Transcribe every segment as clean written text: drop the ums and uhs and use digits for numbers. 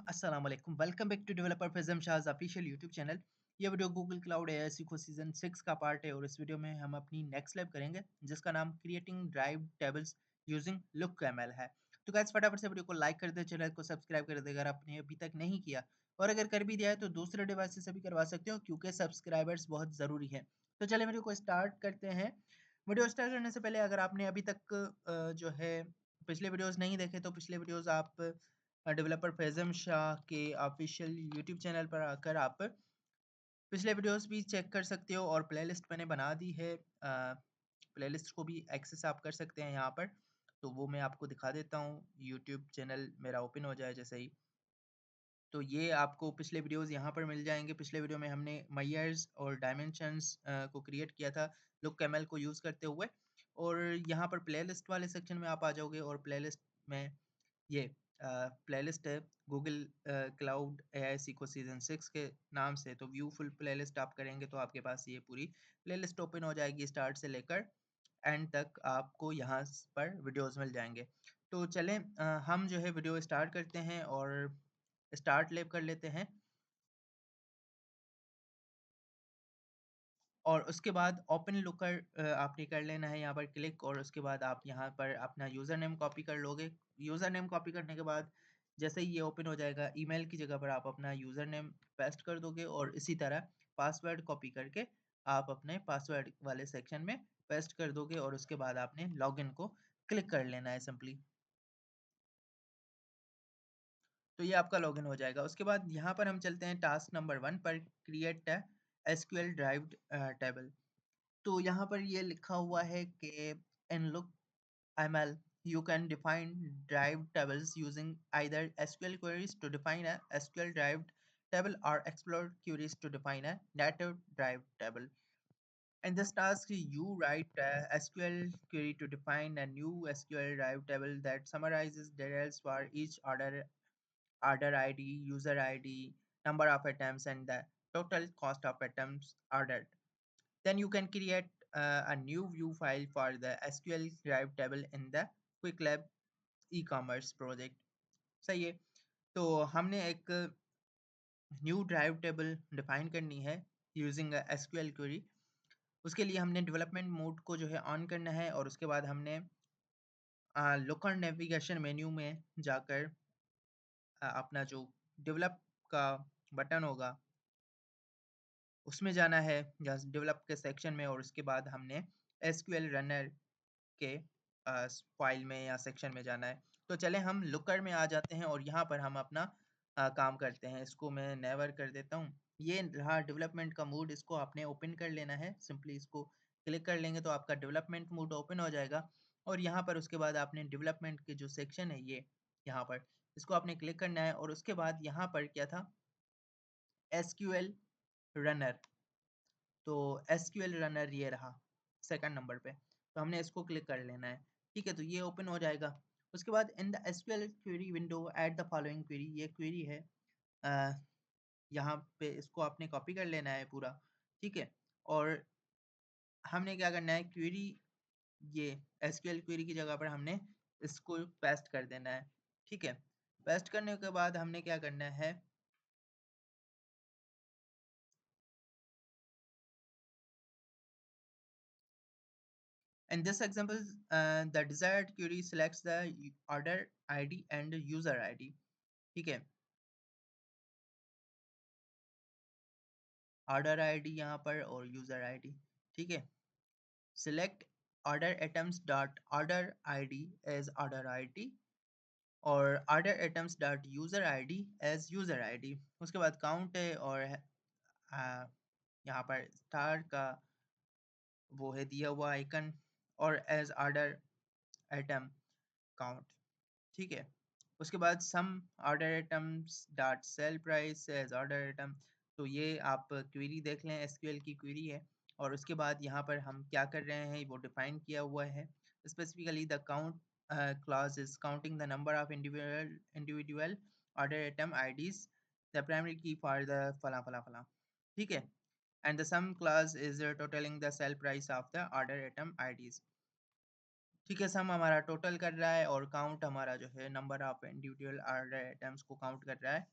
अस्सलाम वालेकुम welcome back to developer Faizam शाहज़ ऑफिशियल यूट्यूब चैनल। ये वीडियो गूगल क्लाउड एआई सीखो सीजन 6 का पार्ट है और इस वीडियो में हम अपनी नेक्स्ट लैब करेंगे जिसका नाम creating drive tables using look ML है। तो गाइस फटाफट से वीडियो को लाइक कर दे, चैनल को सब्सक्राइब कर दे अगर आपने अभी तक नहीं किया, और अगर कर भी दिया है तो दूसरे डिवाइस से भी करवा सकते हो क्योंकि सब्सक्राइबर्स बहुत ज़रूरी है। तो चलिए वीडियो को स्टार्ट करते हैं। वीडियो स्टार्ट करने से पहले अगर आपने अभी तक जो है पिछले वीडियोस नहीं देखे तो पिछले वीडियोस आप डेवलपर फैज़म शाह के ऑफिशियल यूट्यूब चैनल पर आकर आप पिछले वीडियोस भी चेक कर सकते हो और प्लेलिस्ट मैंने बना दी है। प्लेलिस्ट को भी एक्सेस आप कर सकते हैं यहाँ पर। तो वो मैं आपको दिखा देता हूँ, यूट्यूब चैनल मेरा ओपन हो जाए जैसे ही। तो ये आपको पिछले वीडियोस यहाँ पर मिल जाएंगे। पिछले वीडियो में हमने मेयर्स और डायमेंशंस को क्रिएट किया था लुक कैमल को यूज़ करते हुए। और यहाँ पर प्लेलिस्ट वाले सेक्शन में आप आ जाओगे और प्लेलिस्ट में ये प्लेलिस्ट है Google cloud AI Seiko season 6 के नाम से। तो व्यू फुल प्लेलिस्ट आप करेंगे तो आपके पास ये पूरी प्लेलिस्ट ओपन हो जाएगी, स्टार्ट से लेकर एंड तक आपको यहाँ पर वीडियोस मिल जाएंगे। तो चलें हम जो है वीडियो स्टार्ट करते हैं और स्टार्ट लैब कर लेते हैं। और उसके बाद ओपन लुकर आपने कर लेना है यहाँ पर क्लिक, और उसके बाद आप यहाँ पर अपना यूज़र नेम कॉपी कर लोगे। यूज़र नेम कॉपी करने के बाद जैसे ही ये ओपन हो जाएगा, ईमेल की जगह पर आप अपना यूज़र नेम पेस्ट कर दोगे और इसी तरह पासवर्ड कॉपी करके आप अपने पासवर्ड वाले सेक्शन में पेस्ट कर दोगे और उसके बाद आपने लॉगिन को क्लिक कर लेना है सिंपली। तो ये आपका लॉगिन हो जाएगा। उसके बाद यहाँ पर हम चलते हैं टास्क नंबर 1 पर, क्रिएट एसक्यूएल ड्राइव्ड टेबल। तो यहाँ पर ये लिखा हुआ है कि इन look ML you can define derived tables using either SQL queries to define a SQL derived table or explore queries to define a native derived table. In this task, you write a SQL query to define a new SQL derived table that summarizes details for each order ID, user ID, number of items, and the total cost of items ordered. Then you can create a new view file for the SQL derived table in the QuickLab e-commerce project. सही है। तो हमने एक new drive table define करनी है using SQL query. उसके लिए हमने डेवलपमेंट मोड को जो है ऑन करना है और उसके बाद हमने लोकल नेविगेशन मेन्यू में जाकर अपना जो डेवलप का बटन होगा उसमें जाना है, या डेवलप के सेक्शन में, और उसके बाद हमने एसक्यूएल रनर के फाइल में या सेक्शन में जाना है। तो चलें हम लुकर में आ जाते हैं और यहाँ पर हम अपना काम करते हैं। इसको मैं नेवर कर देता हूँ। ये रहा डेवलपमेंट का मूड, इसको आपने ओपन कर लेना है। सिंपली इसको क्लिक कर लेंगे तो आपका डेवलपमेंट मूड ओपन हो जाएगा। और यहाँ पर उसके बाद आपने डेवलपमेंट के जो सेक्शन है ये यहाँ पर, इसको आपने क्लिक करना है। और उसके बाद यहाँ पर क्या था, एसक्यूएल रनर। तो एसक्यूएल रनर ये रहा सेकंड नंबर पे, तो हमने इसको क्लिक कर लेना है। ठीक है, तो ये ओपन हो जाएगा। उसके बाद in the SQL query window add the following query, ये क्वेरी है। अ, यहाँ पे इसको आपने कॉपी कर लेना है पूरा। ठीक है, और हमने क्या करना है, क्वेरी ये एसक्यूएल क्वेरी की जगह पर हमने इसको पेस्ट कर देना है। ठीक है, पेस्ट करने के बाद हमने क्या करना है, in this example the desired query selects the order ID and user ID। ठीक है, ऑर्डर आईडी यहाँ पर और यूजर आईडी। ठीक है, select order items dot order ID as order ID और order items dot user ID as user ID. उसके बाद काउंट है और यहाँ पर स्टार का वो है दिया हुआ आइकन, और एज ऑर्डर आइटम काउंट। ठीक है, उसके बाद sum order items dot sale price as order item. तो ये आप क्वेरी देख लें, एसक्यूएल की क्वेरी है। और उसके बाद यहाँ पर हम क्या कर रहे हैं वो डिफाइन किया हुआ है। Specifically the count clause is counting the number of individual order item IDs, the primary key for the फला फला फला। ठीक है, and the sum clause is totaling the sell price of the order item IDs। ठीक है, सम हमारा total कर रहा है और काउंट हमारा जो है number of individual order items को काउंट कर रहा है।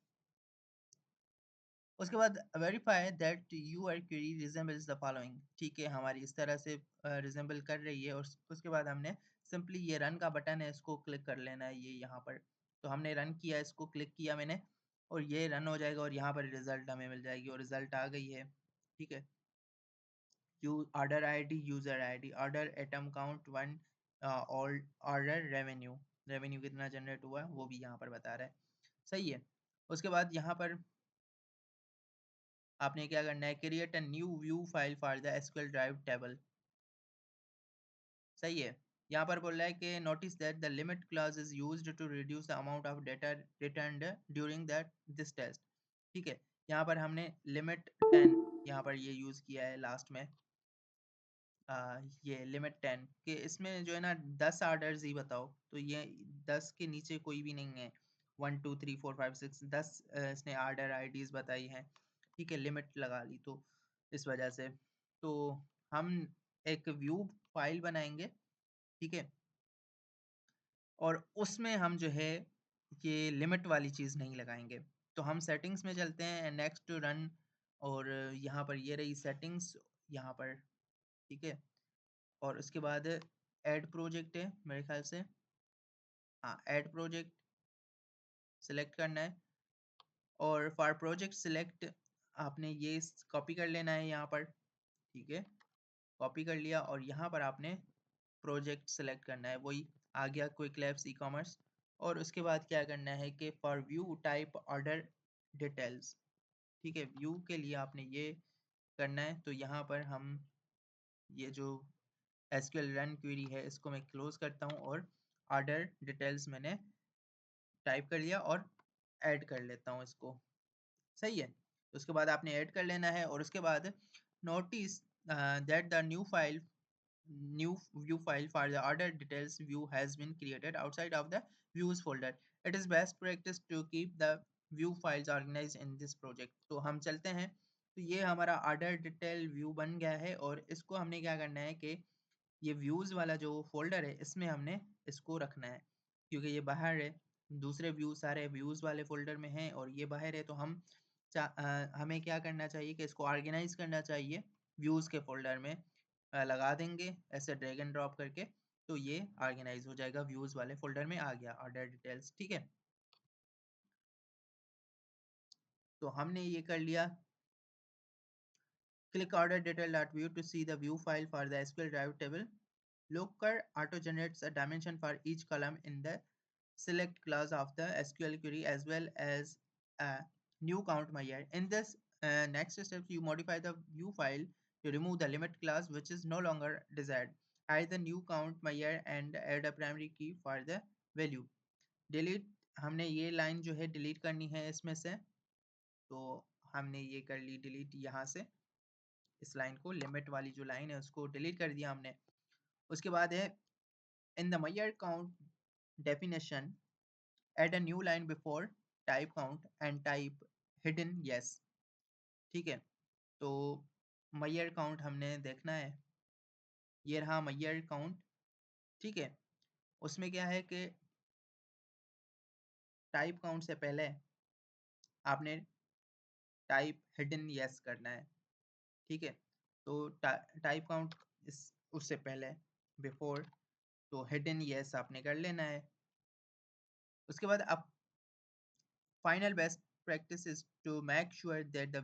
उसके बाद verify that your query resembles the following. ठीक है, हमारी इस तरह से रिजेंबल कर रही है। और उसके बाद हमने सिंपली ये रन का बटन है, इसको क्लिक कर लेना है, ये यहाँ पर। तो हमने रन किया, इसको क्लिक किया मैंने, और ये रन हो जाएगा और यहाँ पर रिजल्ट हमें मिल जाएगी, और रिजल्ट आ गई है। ठीक है, you order ID, user ID, order item count 1, all order revenue, revenue कितना जनरेट हुआ है वो भी यहाँ पर बता रहा है। सही है। उसके बाद यहाँ पर आपने क्या करना है, create a new view file for the SQL derived table. सही है। यहाँ पर बोल रहा है कि notice that the limit clause is used to reduce the amount of data returned during that this test. ठीक है, यहाँ पर हमने लिमिट 10 यहाँ पर ये यूज किया है लास्ट में। ये लिमिट 10 के इसमें जो है ना 10 ऑर्डर्स ही बताओ, तो ये 10 के नीचे कोई भी नहीं है। 1 2 3 4 5 6 10 इसने ऑर्डर आईडीज बताई हैं। ठीक है, लिमिट लगा ली तो इस वजह से। तो हम एक व्यू फाइल बनाएंगे। ठीक है, और उसमें हम जो है ये लिमिट वाली चीज़ नहीं लगाएंगे। तो हम सेटिंग्स में चलते हैं, नेक्स्ट टू रन, और यहाँ पर ये रही सेटिंग्स यहाँ पर। ठीक है, और उसके बाद ऐड प्रोजेक्ट है मेरे ख्याल से। हाँ, ऐड प्रोजेक्ट सिलेक्ट करना है, और फॉर प्रोजेक्ट सिलेक्ट आपने ये कॉपी कर लेना है यहाँ पर। ठीक है, कॉपी कर लिया, और यहाँ पर आपने प्रोजेक्ट सेलेक्ट करना है, वही आ गया क्विक लैब्स ई कॉमर्स। और उसके बाद क्या करना है कि for view type order details. ठीक है, व्यू के लिए आपने ये करना है। तो यहाँ पर हम ये जो एसक्यूएल रन क्वेरी है इसको मैं क्लोज करता हूँ, और ऑर्डर डिटेल्स मैंने टाइप कर लिया और ऐड कर लेता हूँ इसको। सही है। उसके बाद आपने ऐड कर लेना है, और उसके बाद notice that the new view file for the order details view has been created outside of the views folder. It is best practice to keep the view files organized in this project. तो हम चलते हैं, तो ये हमारा order detail view बन गया है, और इसको हमने क्या करना है कि ये व्यूज वाला जो फोल्डर है इसमें हमने इसको रखना है, क्योंकि ये बाहर है। दूसरे व्यू सारे व्यूज वाले फोल्डर में हैं और ये बाहर है। तो हमें क्या करना चाहिए कि इसको ऑर्गेनाइज करना चाहिए व्यूज के फोल्डर में। लगा देंगे ऐसे ड्रैग एंड ड्रॉप करके, तो ये ऑर्गेनाइज हो जाएगा, व्यूज वाले फोल्डर में आ गया ऑर्डर डिटेल्स। ठीक है, तो हमने ये कर लिया। Click order detail dot view to see the view file for the SQL derived table. Looker auto generates a dimension for each column in the select class of the SQL query as well as a new count measure. In this next step, you modify the view file to remove the limit class which is no longer desired. Add the new count measure and add a primary key for the value. Delete, हमने ये line जो है delete करनी है इसमें से, तो हमने ये कर ली डिलीट यहाँ से। इस लाइन को, लिमिट वाली जो लाइन है उसको डिलीट कर दिया हमने। उसके बाद है in the measure count definition, add a new line before type count and type hidden yes। ठीक है, तो measure count हमने देखना है, ये रहा measure count। ठीक है, उसमें क्या है कि टाइप काउंट से पहले आपने टाइप हिडन यस करना है। ठीक है, तो टाइप काउंट इस उससे पहले बिफोर, तो हिडन यस आपने कर लेना है। उसके बाद अब final best practice is to make sure that the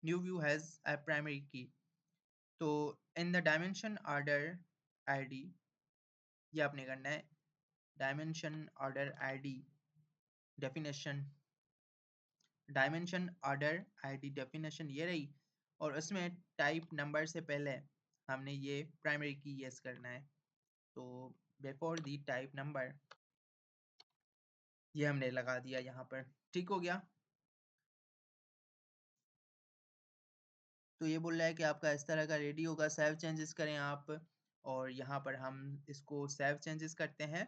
new view has a primary key। तो in the dimension order id, ये आपने करना है dimension order id definition, dimension order id definition ये रही, और उसमें टाइप नंबर से पहले हमने ये प्राइमरी की यस करना है। तो बिफोर दी टाइप नंबर ये हमने लगा दिया यहाँ पर। ठीक हो गया। तो ये बोल रहा है कि आपका इस तरह का रेडी होगा, सेव चेंजेस करें आप। और यहाँ पर हम इसको सेव चेंजेस करते हैं,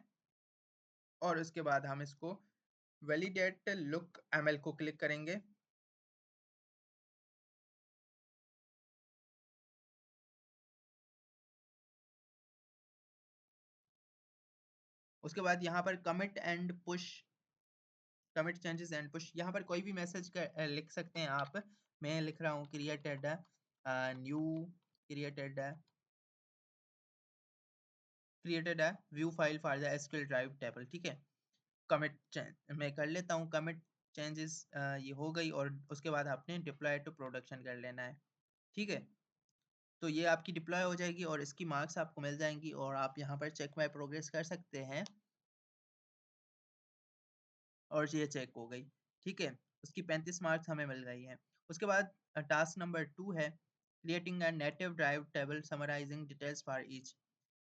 और उसके बाद हम इसको वैलिडेट लुक एमएल को क्लिक करेंगे। उसके बाद यहाँ पर commit and push, commit changes and push, यहाँ पर कोई भी मैसेज लिख सकते हैं आप। मैं लिख रहा हूँ created new created created view file for the SQL derived table, ठीक है। कमिट मैं कर लेता हूँ, कमिट चेंजेस ये हो गई, और उसके बाद आपने डिप्लॉय टू प्रोडक्शन कर लेना है, ठीक है। तो ये आपकी डिप्लॉय हो जाएगी और इसकी मार्क्स आपको मिल जाएंगी, और आप यहाँ पर चेक माय प्रोग्रेस कर सकते हैं, और ये चेक हो गई, ठीक है। उसकी 35 मार्क्स हमें मिल गई हैं। उसके बाद टास्क नंबर 2 है creating a native derived table summarising details for each.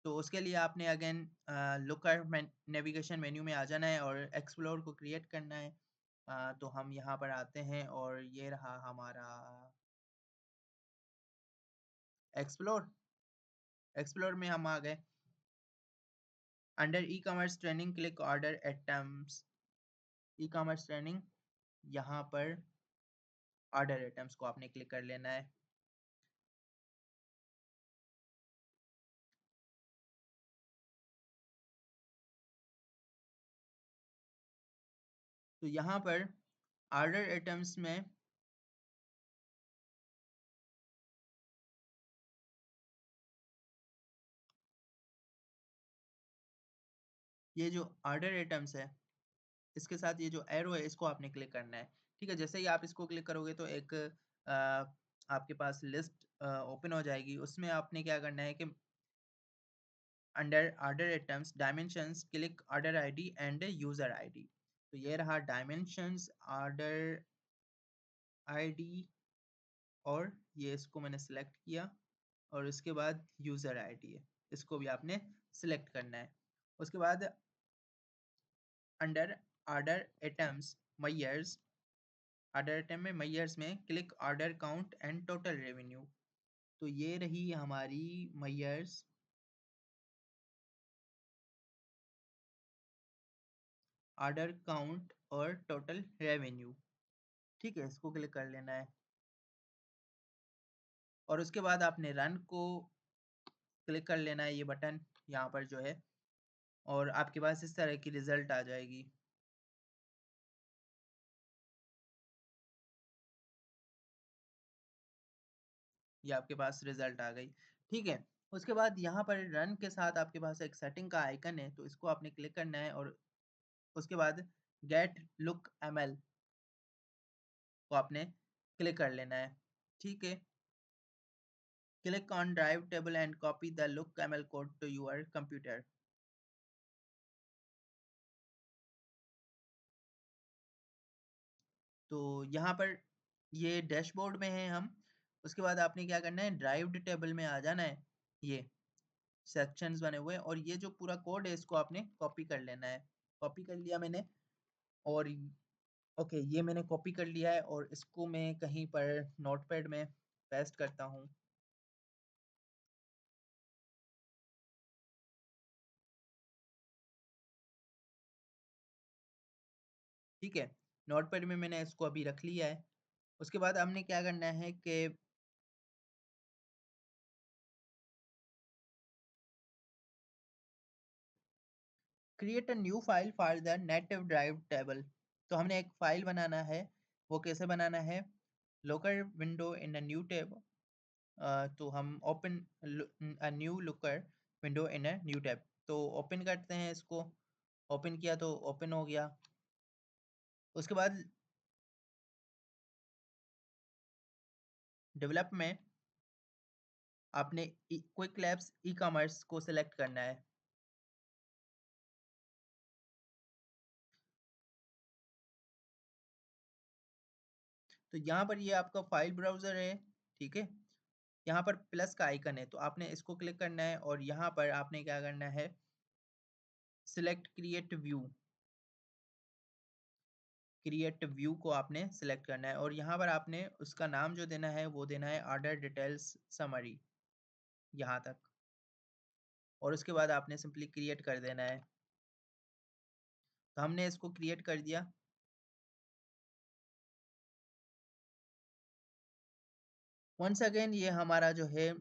तो उसके लिए आपने अगेन लुकर नेविगेशन मेन्यू में आ जाना है और एक्सप्लोर को क्रिएट करना है। तो हम यहाँ पर आते हैं और ये रहा हमारा एक्सप्लोर। एक्सप्लोर में हम आ गए, under ecommerce training click order atoms, e commerce training, यहाँ पर ऑर्डर एटम्स को आपने क्लिक कर लेना है। तो यहाँ पर ऑर्डर आइटम्स में ये जो ऑर्डर आइटम्स है, इसके साथ ये जो एरो है इसको आपने क्लिक करना है, ठीक है। जैसे ही आप इसको क्लिक करोगे तो एक आपके पास लिस्ट ओपन हो जाएगी। उसमें आपने क्या करना है कि under order items dimensions click order ID and user ID. तो ये रहा डायमेंशंस, ऑर्डर आईडी, और ये इसको मैंने सेलेक्ट किया, और उसके बाद यूजर आईडी है, इसको भी आपने सेलेक्ट करना है। उसके बाद under order items मयर्स, order item में मयर्स में click order count and total revenue. तो ये रही हमारी मयर्स, ऑर्डर काउंट और टोटल रेवेन्यू, ठीक है। इसको क्लिक कर लेना है, और उसके बाद आपने रन को क्लिक कर लेना है, ये बटन यहाँ पर जो है, और आपके पास इस तरह की रिजल्ट आ जाएगी। ये आपके पास रिजल्ट आ गई, ठीक है। उसके बाद यहाँ पर रन के साथ आपके पास एक सेटिंग का आइकन है, तो इसको आपने क्लिक करना है, और उसके बाद गेट लुक एमएल को आपने क्लिक कर लेना है, ठीक है। Click on derived table and copy the LookML code to your computer. तो यहाँ पर ये डैशबोर्ड में है हम। उसके बाद आपने क्या करना है, ड्राइव्ड टेबल में आ जाना है, ये सेक्शंस बने हुए हैं, और ये जो पूरा कोड है इसको आपने कॉपी कर लेना है। कॉपी कर लिया मैंने, और ओके ये मैंने कॉपी कर लिया है, और इसको मैं कहीं पर नोटपैड में पेस्ट करता हूँ, ठीक है। नोटपैड में मैंने इसको अभी रख लिया है। उसके बाद हमने क्या करना है कि create a new file for the native derived table. तो हमने एक फाइल बनाना है, वो कैसे बनाना है, लोकर विंडो इन अ न्यू टेब। तो हम open a new looker window in a new tab, तो ओपन करते हैं इसको। ओपन किया तो ओपन हो गया। उसके बाद डेवलप में आपने क्विक लैब्स ई कॉमर्स को सिलेक्ट करना है। तो यहाँ पर ये आपका फाइल ब्राउज़र है, ठीक है। यहाँ पर प्लस का आइकन है, तो आपने इसको क्लिक करना है, और यहाँ पर आपने क्या करना है, select create view, create view को आपने सिलेक्ट करना है, और यहाँ पर आपने उसका नाम जो देना है वो देना है ऑर्डर डिटेल्स समरी, यहाँ तक, और उसके बाद आपने सिंपली क्रिएट कर देना है। तो हमने इसको क्रिएट कर दिया। वंस अगेन ये हमारा जो है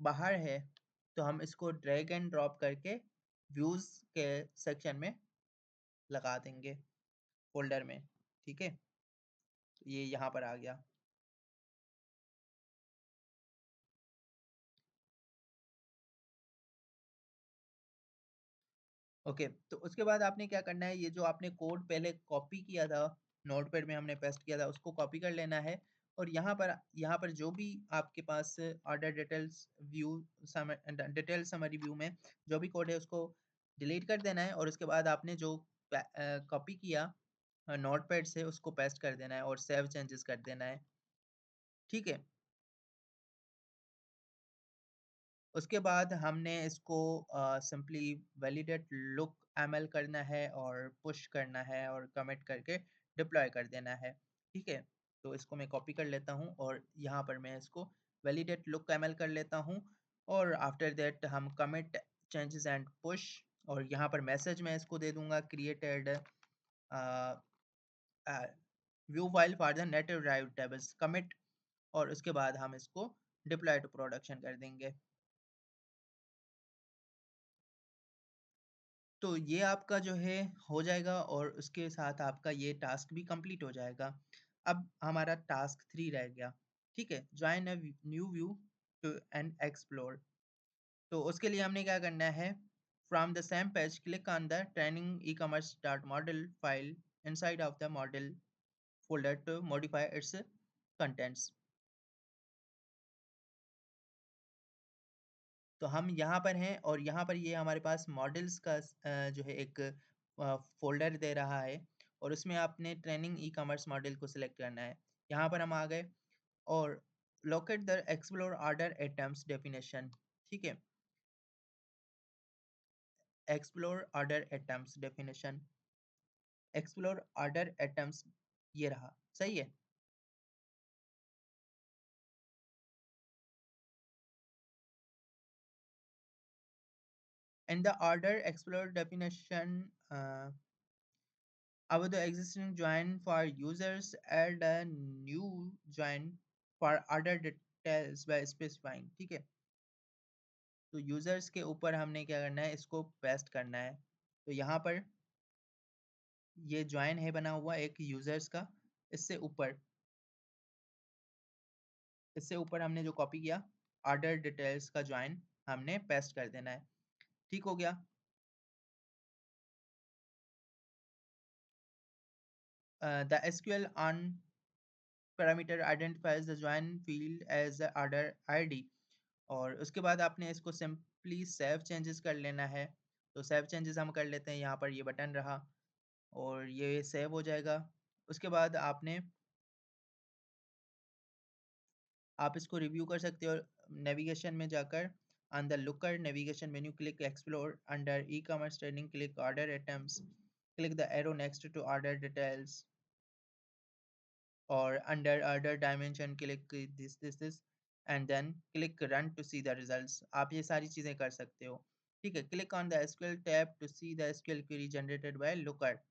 बाहर है, तो हम इसको ड्रैग एंड ड्रॉप करके व्यूज के सेक्शन में लगा देंगे फोल्डर में। ठीक है, तो ये यहाँ पर आ गया। ओके, तो उसके बाद आपने क्या करना है, ये जो आपने कोड पहले कॉपी किया था, नोटपैड में हमने पेस्ट किया था, उसको कॉपी कर लेना है। और यहाँ पर जो भी आपके पास order details view detail summary view में जो भी कोड है उसको डिलीट कर देना है। और उसके बाद आपने जो कॉपी किया नोटपैड से उसको पेस्ट कर देना है और सेव चेंजेस कर देना है। ठीक है, उसके बाद हमने इसको सिंपली वैलिडेट लुक एमएल करना है और पुश करना है और कमिट करके डिप्लॉय कर देना है। ठीक है, तो इसको मैं कॉपी कर लेता हूँ और यहाँ पर मैं इसको वैलिडेट लुक एमएल कर लेता हूँ। और आफ्टर दैट हम कमिट चेंजेस एंड पुश, और यहाँ पर मैसेज मैं इसको दे दूंगा created view file for the native drive tables commit. और उसके बाद हम इसको डिप्लॉय टू प्रोडक्शन कर देंगे। तो ये आपका जो है हो जाएगा और उसके साथ आपका ये टास्क भी कंप्लीट हो जाएगा। अब हमारा टास्क 3 रह गया। ठीक है, join a new view to and explore. तो उसके लिए हमने क्या करना है, from the same page click on the training ecommerce dot model file inside of the model folder to modify its contents. तो हम यहाँ पर हैं और यहाँ पर ये हमारे पास मॉडल्स का जो है एक फोल्डर दे रहा है और उसमें आपने ट्रेनिंग ई कॉमर्स मॉडल को सिलेक्ट करना है। यहाँ पर हम आ गए और locate the explore order atoms definition. ठीक है, explore order atoms definition, explore order atoms, ये रहा। सही है। In the order explore definition above the existing join for users, add a new join for other details by specifying। ठीक है, तो users के ऊपर हमने क्या करना है, इसको पेस्ट करना है। तो यहाँ पर ये ज्वाइन है बना हुआ एक यूजर्स का, इससे ऊपर इससे ऊपर हमने जो कॉपी किया ऑर्डर डिटेल्स का ज्वाइन हमने पेस्ट कर देना है। ठीक हो गया। The SQL on parameter identifies the join field as the order ID. और उसके बाद आपने इसको सिंपली सेव चेंजेस कर लेना है। तो सेव चेंजेस हम कर लेते हैं, यहाँ पर ये बटन रहा और ये सेव हो जाएगा। उसके बाद आप इसको रिव्यू कर सकते हो नेविगेशन में जाकर। On the Looker navigation menu click explore, under ecommerce training click order items, click the arrow next to order details, और under order dimension click this and then click run to see the results। आप ये सारी चीजें कर सकते हो। ठीक है, click on the SQL tab to see the SQL query generated by looker,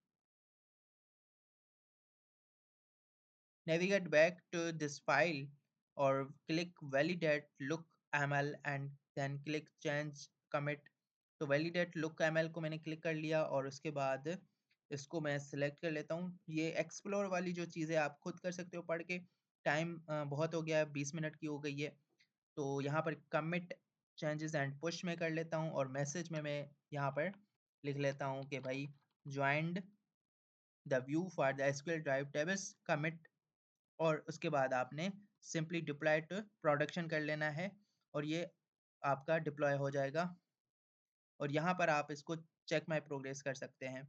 navigate back to this file or click validate look ml and then click change commit। तो validate look ml को मैंने click कर लिया और उसके बाद इसको मैं सिलेक्ट कर लेता हूँ। ये एक्सप्लोर वाली जो चीज़ें आप खुद कर सकते हो पढ़ के। टाइम बहुत हो गया है, 20 मिनट की हो गई है। तो यहाँ पर कमिट चेंजेस एंड पुश में कर लेता हूँ और मैसेज में मैं यहाँ पर लिख लेता हूँ कि भाई joined the view for the SQL drive tables commit. और उसके बाद आपने सिंपली डिप्लॉय टू प्रोडक्शन कर लेना है और ये आपका डिप्लॉय हो जाएगा। और यहाँ पर आप इसको चेक माई प्रोग्रेस कर सकते हैं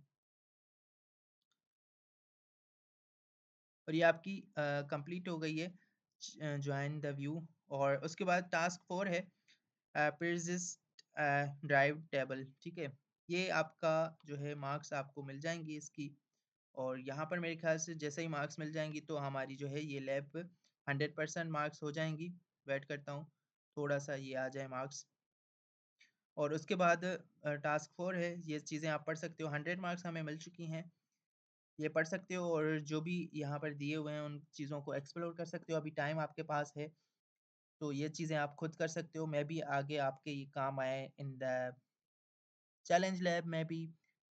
और ये आपकी कंप्लीट हो गई है ज्वाइन द व्यू। और उसके बाद टास्क 4 है persist ड्राइव टेबल। ठीक है, ये आपका जो है मार्क्स आपको मिल जाएंगी इसकी। और यहाँ पर मेरे ख्याल से जैसे ही मार्क्स मिल जाएंगी तो हमारी जो है ये लैब 100% मार्क्स हो जाएंगी। वेट करता हूँ थोड़ा सा ये आ जाए मार्क्स। और उसके बाद टास्क 4 है, ये चीज़ें आप पढ़ सकते हो। 100 मार्क्स हमें मिल चुकी हैं, ये पढ़ सकते हो और जो भी यहाँ पर दिए हुए हैं उन चीज़ों को एक्सप्लोर कर सकते हो। अभी टाइम आपके पास है तो ये चीज़ें आप खुद कर सकते हो, मे बी आगे आपके ये काम आए इन द चैलेंज लैब में भी,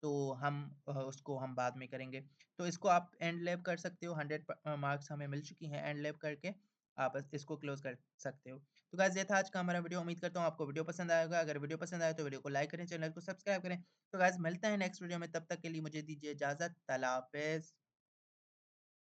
तो हम उसको हम बाद में करेंगे। तो इसको आप एंड लैब कर सकते हो, 100 मार्क्स हमें मिल चुकी हैं एंड लैब करके, आप इसको क्लोज़ कर सकते हो। तो गाइस ये था आज का हमारा वीडियो, उम्मीद करता हूँ आपको वीडियो पसंद आया होगा। अगर वीडियो पसंद आया तो वीडियो को लाइक करें, चैनल को सब्सक्राइब करें। तो गाइस मिलते हैं नेक्स्ट वीडियो में, तब तक के लिए मुझे दीजिए इजाज़त। अल्लाह हाफ़िज़।